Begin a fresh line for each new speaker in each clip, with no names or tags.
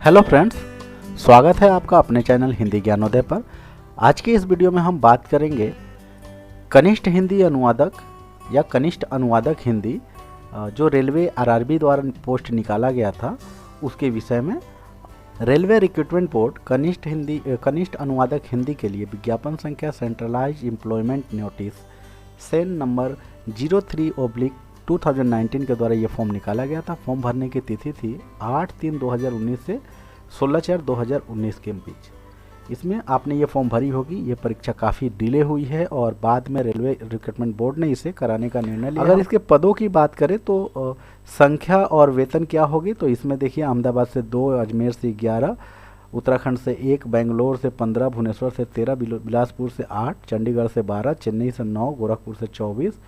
Hello friends, स्वागत है आपका अपने चैनल हिंदी ज्ञानोदय पर। आज के इस वीडियो में हम बात करेंगे कनिष्ठ हिंदी अनुवादक या कनिष्ठ अनुवादक हिंदी जो रेलवे आरआरबी द्वारा पोस्ट निकाला गया था उसके विषय में। रेलवे रिक्रूटमेंट बोर्ड कनिष्ठ अनुवादक हिंदी के लिए विज्ञापन संख्या centralised employment notice CEN number 03/2019 के द्वारा ये फॉर्म निकाला गया था। फॉर्म भरने की तिथि थी 8/3/2019 से 16/4/2019 के बीच। इसमें आपने ये फॉर्म भरी होगी। ये परीक्षा काफ़ी डिले हुई है और बाद में रेलवे रिक्रूटमेंट बोर्ड ने इसे कराने का निर्णय लिया। अगर इसके पदों की बात करें तो संख्या और वेतन क्या होगी, तो इसमें देखिए अहमदाबाद से 2, अजमेर से 11, उत्तराखंड से 1, बेंगलोर से 15, भुवनेश्वर से 13, बिलासपुर से 8, चंडीगढ़ से 12, चेन्नई से 9, गोरखपुर से 24,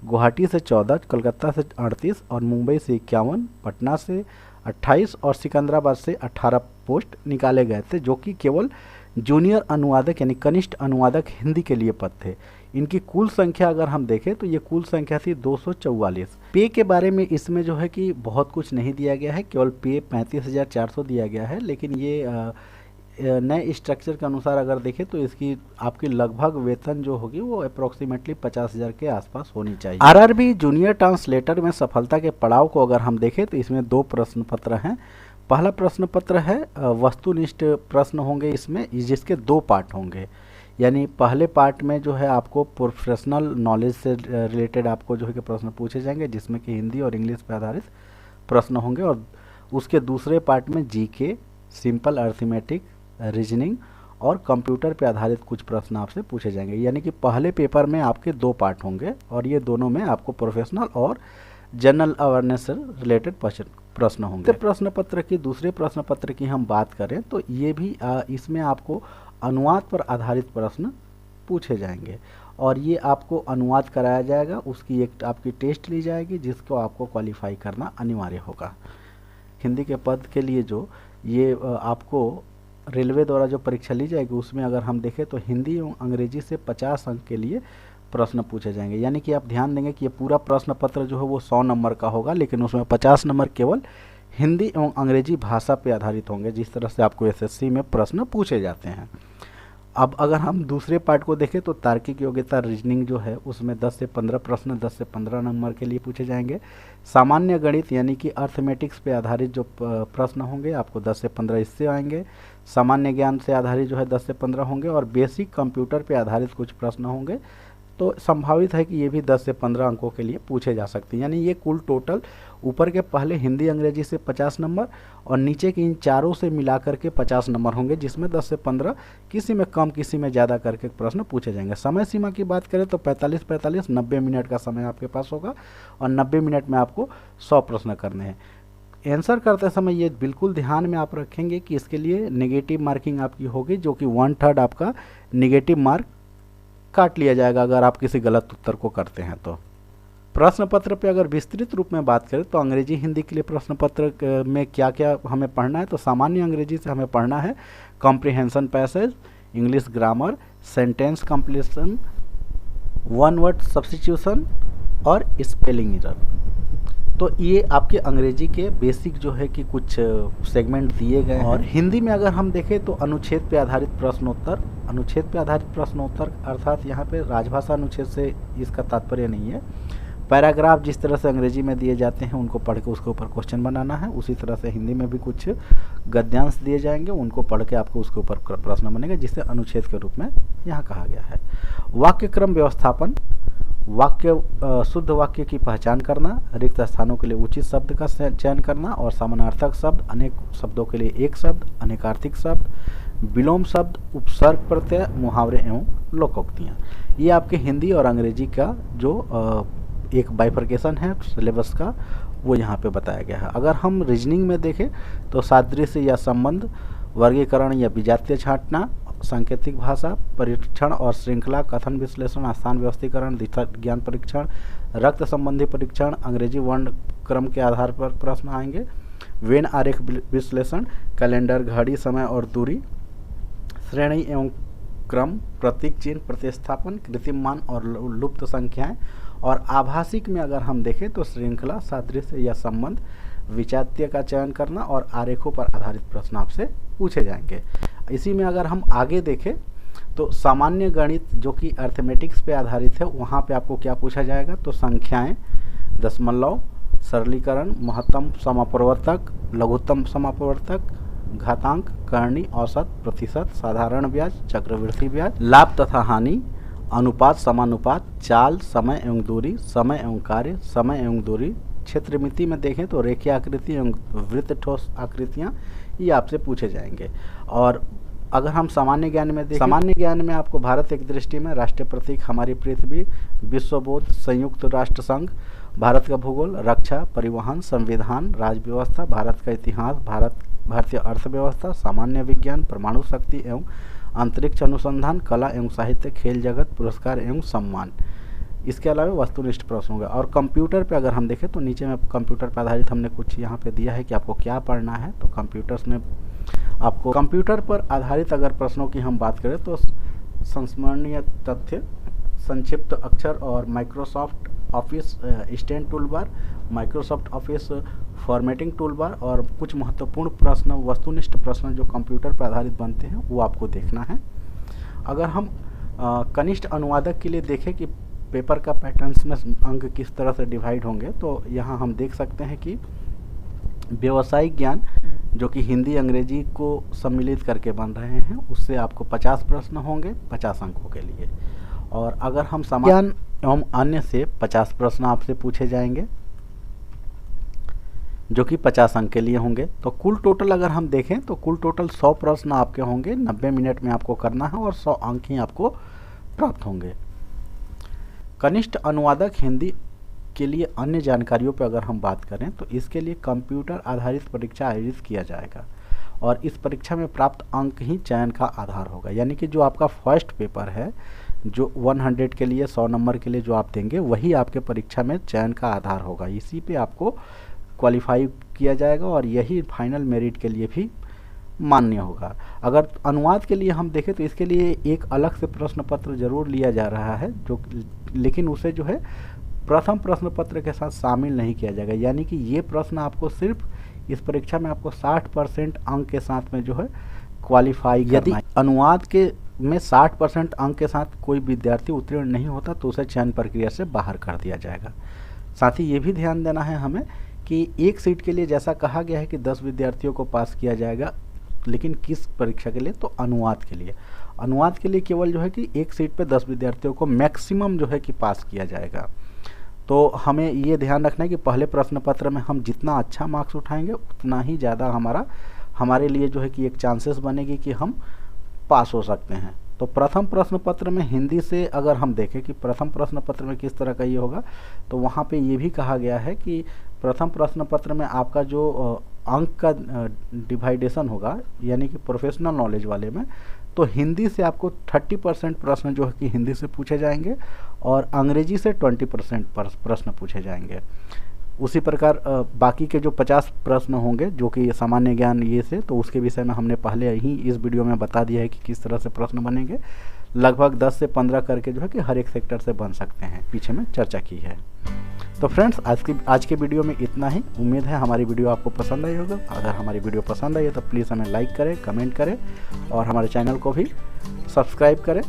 गुवाहाटी से 14, कलकत्ता से 38 और मुंबई से 51, पटना से 28 और सिकंदराबाद से 18 पोस्ट निकाले गए थे, जो कि केवल जूनियर अनुवादक यानी कनिष्ठ अनुवादक हिंदी के लिए पद थे। इनकी कुल संख्या अगर हम देखें तो ये कुल संख्या थी 244। पे के बारे में इसमें जो है कि बहुत कुछ नहीं दिया गया है, केवल पे 35,400 दिया गया है। लेकिन ये नए स्ट्रक्चर के अनुसार अगर देखें तो इसकी आपकी लगभग वेतन जो होगी वो अप्रोक्सीमेटली 50,000 के आसपास होनी चाहिए। आरआरबी जूनियर ट्रांसलेटर में सफलता के पड़ाव को अगर हम देखें तो इसमें 2 प्रश्न पत्र हैं। पहला प्रश्न पत्र है वस्तुनिष्ठ प्रश्न होंगे इसमें, जिसके 2 पार्ट होंगे। यानी पहले पार्ट में जो है आपको प्रोफेशनल नॉलेज से रिलेटेड आपको जो है कि प्रश्न पूछे जाएंगे, जिसमें कि हिंदी और इंग्लिश पर आधारित प्रश्न होंगे। और उसके दूसरे पार्ट में जीके, सिंपल अर्थमेटिक, रीजनिंग और कंप्यूटर पे आधारित कुछ प्रश्न आपसे पूछे जाएंगे। यानी कि पहले पेपर में आपके 2 पार्ट होंगे और ये दोनों में आपको प्रोफेशनल और जनरल अवेयरनेस से रिलेटेड प्रश्न होंगे। प्रश्न पत्र की दूसरे प्रश्न पत्र की हम बात करें तो ये भी इसमें आपको अनुवाद पर आधारित प्रश्न पूछे जाएंगे और ये आपको अनुवाद कराया जाएगा। उसकी एक आपकी टेस्ट ली जाएगी जिसको आपको क्वालिफाई करना अनिवार्य होगा। हिंदी के पद के लिए जो ये आपको रेलवे द्वारा जो परीक्षा ली जाएगी उसमें अगर हम देखें तो हिंदी एवं अंग्रेजी से 50 अंक के लिए प्रश्न पूछे जाएंगे। यानी कि आप ध्यान देंगे कि ये पूरा प्रश्न पत्र जो है वो 100 नंबर का होगा, लेकिन उसमें 50 नंबर केवल हिंदी एवं अंग्रेजी भाषा पे आधारित होंगे, जिस तरह से आपको एसएससी में प्रश्न पूछे जाते हैं। अब अगर हम दूसरे पार्ट को देखें तो तार्किक योग्यता रीजनिंग जो है उसमें 10 से 15 प्रश्न 10 से 15 नंबर के लिए पूछे जाएंगे। सामान्य गणित यानी कि अर्थमेटिक्स पे आधारित जो प्रश्न होंगे आपको 10 से 15 इससे आएंगे। सामान्य ज्ञान से आधारित जो है 10 से 15 होंगे और बेसिक कंप्यूटर पे आधारित कुछ प्रश्न होंगे। तो संभावित है कि ये भी 10 से 15 अंकों के लिए पूछे जा सकते हैं। यानी ये कुल टोटल ऊपर के पहले हिंदी अंग्रेजी से 50 नंबर और नीचे के इन चारों से मिलाकर के 50 नंबर होंगे, जिसमें 10 से 15 किसी में कम किसी में ज़्यादा करके प्रश्न पूछे जाएंगे। समय सीमा की बात करें तो 45 90 मिनट का समय आपके पास होगा और 90 मिनट में आपको 100 प्रश्न करने हैं। आंसर करते समय ये बिल्कुल ध्यान में आप रखेंगे कि इसके लिए नेगेटिव मार्किंग आपकी होगी, जो कि 1/3 आपका नेगेटिव मार्क काट लिया जाएगा अगर आप किसी गलत उत्तर को करते हैं तो। प्रश्न पत्र पे अगर विस्तृत रूप में बात करें तो अंग्रेजी हिंदी के लिए प्रश्न पत्र में क्या क्या हमें पढ़ना है, तो सामान्य अंग्रेजी से हमें पढ़ना है comprehension passage, English grammar, sentence completion, one word substitution और स्पेलिंग एरर। तो ये आपके अंग्रेजी के बेसिक जो है कि कुछ सेगमेंट दिए गए हैं। और हिंदी में अगर हम देखें तो अनुच्छेद पे आधारित प्रश्नोत्तर, अनुच्छेद पे आधारित प्रश्नोत्तर अर्थात यहाँ पे राजभाषा अनुच्छेद से इसका तात्पर्य नहीं है। पैराग्राफ जिस तरह से अंग्रेजी में दिए जाते हैं उनको पढ़ के उसके ऊपर क्वेश्चन बनाना है, उसी तरह से हिंदी में भी कुछ गद्यांश दिए जाएंगे, उनको पढ़ के आपको उसके ऊपर प्रश्न बनेगा, जिसे अनुच्छेद के रूप में यहाँ कहा गया है। वाक्य क्रम व्यवस्थापन, शुद्ध वाक्य की पहचान करना, रिक्त स्थानों के लिए उचित शब्द का चयन करना और समानार्थक शब्द, अनेक शब्दों के लिए एक शब्द, अनेकार्थिक शब्द, विलोम शब्द, उपसर्ग प्रत्यय, मुहावरे एवं लोकोक्तियाँ। ये आपके हिंदी और अंग्रेजी का जो एक बाइफर्केशन है सिलेबस का, वो यहाँ पे बताया गया है। अगर हम रीजनिंग में देखें तो सादृश्य या संबंध, वर्गीकरण या विजातीय छांटना, सांकेतिक भाषा, परीक्षण और श्रृंखला, कथन विश्लेषण, स्थान व्यवस्थीकरण, दिशा ज्ञान परीक्षण, रक्त संबंधी परीक्षण, अंग्रेजी वर्ण क्रम के आधार पर प्रश्न आएंगे, वेन आरेख विश्लेषण, कैलेंडर, घड़ी, समय और दूरी, श्रेणी एवं क्रम, प्रतीक चिन्ह, प्रतिस्थापन, कृत्रिम मान और लुप्त संख्याएं। और आभाषिक में अगर हम देखें तो श्रृंखला, सादृश्य या संबंध, विजातीय का चयन करना और आरेखों पर आधारित प्रश्न आपसे पूछे जाएंगे। इसी में अगर हम आगे देखें तो सामान्य गणित जो कि अर्थमेटिक्स पे आधारित है, वहाँ पे आपको क्या पूछा जाएगा, तो संख्याएं, दशमलव, सरलीकरण, महत्तम समापवर्तक, लघुत्तम समापवर्तक, घातांक, करनी, औसत, प्रतिशत, साधारण ब्याज, चक्रवृद्धि ब्याज, लाभ तथा हानि, अनुपात, समानुपात, चाल, समय एवं दूरी, समय एवं कार्य, समय एवं दूरी। क्षेत्रमिति में देखें तो रेखीय आकृति एवं वृत्त ठोस आकृतियाँ ये आपसे पूछे जाएंगे। और अगर हम सामान्य ज्ञान में देखें, सामान्य ज्ञान में आपको भारत एक दृष्टि में, राष्ट्रीय प्रतीक हमारी पृथ्वी, विश्वबोध, संयुक्त राष्ट्र संघ, भारत का भूगोल, रक्षा, परिवहन, संविधान, राज्य व्यवस्था, भारत का इतिहास, भारतीय अर्थव्यवस्था, सामान्य विज्ञान, परमाणु शक्ति एवं अंतरिक्ष अनुसंधान, कला एवं साहित्य, खेल जगत, पुरस्कार एवं सम्मान। इसके अलावा वस्तुनिष्ठ प्रश्न होगा। और कंप्यूटर पे अगर हम देखें तो नीचे में कंप्यूटर पर आधारित हमने कुछ यहाँ पे दिया है कि आपको क्या पढ़ना है। तो कंप्यूटर्स में आपको कंप्यूटर पर आधारित अगर प्रश्नों की हम बात करें तो संस्मरणीय तथ्य, संक्षिप्त अक्षर और Microsoft office stand toolbar, Microsoft office formatting toolbar और कुछ महत्वपूर्ण प्रश्न, वस्तुनिष्ठ प्रश्न जो कंप्यूटर पर आधारित बनते हैं वो आपको देखना है। अगर हम कनिष्ठ अनुवादक के लिए देखें कि पेपर का पैटर्न्स में अंक किस तरह से डिवाइड होंगे, तो यहाँ हम देख सकते हैं कि व्यावसायिक ज्ञान जो कि हिंदी अंग्रेजी को सम्मिलित करके बन रहे हैं, उससे आपको 50 प्रश्न होंगे 50 अंकों के लिए। और अगर हम सामान्य ज्ञान एवं अन्य से 50 प्रश्न आपसे पूछे जाएंगे जो कि 50 अंक के लिए होंगे। तो कुल टोटल अगर हम देखें तो कुल टोटल 100 प्रश्न आपके होंगे, 90 मिनट में आपको करना है और 100 अंक ही आपको प्राप्त होंगे। कनिष्ठ अनुवादक हिंदी के लिए अन्य जानकारियों पर अगर हम बात करें तो इसके लिए कंप्यूटर आधारित परीक्षा आयोजित किया जाएगा और इस परीक्षा में प्राप्त अंक ही चयन का आधार होगा। यानी कि जो आपका फर्स्ट पेपर है, जो 100 के लिए 100 नंबर के लिए जो आप देंगे, वही आपके परीक्षा में चयन का आधार होगा। इसी पे आपको क्वालिफाई किया जाएगा और यही फाइनल मेरिट के लिए भी मान्य होगा। अगर अनुवाद के लिए हम देखें तो इसके लिए एक अलग से प्रश्न पत्र जरूर लिया जा रहा है, जो लेकिन उसे जो है प्रथम प्रश्न पत्र के साथ शामिल नहीं किया जाएगा। यानी कि ये प्रश्न आपको सिर्फ इस परीक्षा में आपको 60% अंक के साथ में जो है क्वालिफाई करना है। अनुवाद के में 60% अंक के साथ कोई विद्यार्थी उत्तीर्ण नहीं होता तो उसे चयन प्रक्रिया से बाहर कर दिया जाएगा। साथ ही ये भी ध्यान देना है हमें कि एक सीट के लिए जैसा कहा गया है कि 10 विद्यार्थियों को पास किया जाएगा, लेकिन किस परीक्षा के लिए, तो अनुवाद के लिए। अनुवाद के लिए केवल जो है कि एक सीट पे 10 विद्यार्थियों को मैक्सिमम जो है कि पास किया जाएगा। तो हमें ये ध्यान रखना है कि पहले प्रश्न पत्र में हम जितना अच्छा मार्क्स उठाएंगे उतना ही ज़्यादा हमारे लिए जो है कि एक चांसेस बनेगी कि हम पास हो सकते हैं। तो प्रथम प्रश्न पत्र में हिंदी से अगर हम देखें कि प्रथम प्रश्न पत्र में किस तरह का ये होगा, तो वहाँ पे ये भी कहा गया है कि प्रथम प्रश्न पत्र में आपका जो अंक का डिवाइडेशन होगा, यानी कि प्रोफेशनल नॉलेज वाले में, तो हिंदी से आपको 30% प्रश्न जो है कि हिंदी से पूछे जाएंगे और अंग्रेजी से 20% प्रश्न पूछे जाएंगे। उसी प्रकार बाकी के जो 50 प्रश्न होंगे जो कि सामान्य ज्ञान ये से, तो उसके विषय में हमने पहले ही इस वीडियो में बता दिया है कि किस तरह से प्रश्न बनेंगे। लगभग 10 से 15 करके जो है कि हर एक सेक्टर से बन सकते हैं, पीछे में चर्चा की है। तो फ्रेंड्स आज के वीडियो में इतना ही। उम्मीद है हमारी वीडियो आपको पसंद आई होगा। अगर हमारी वीडियो पसंद आई है तो प्लीज़ हमें लाइक करें, कमेंट करें और हमारे चैनल को भी सब्सक्राइब करें।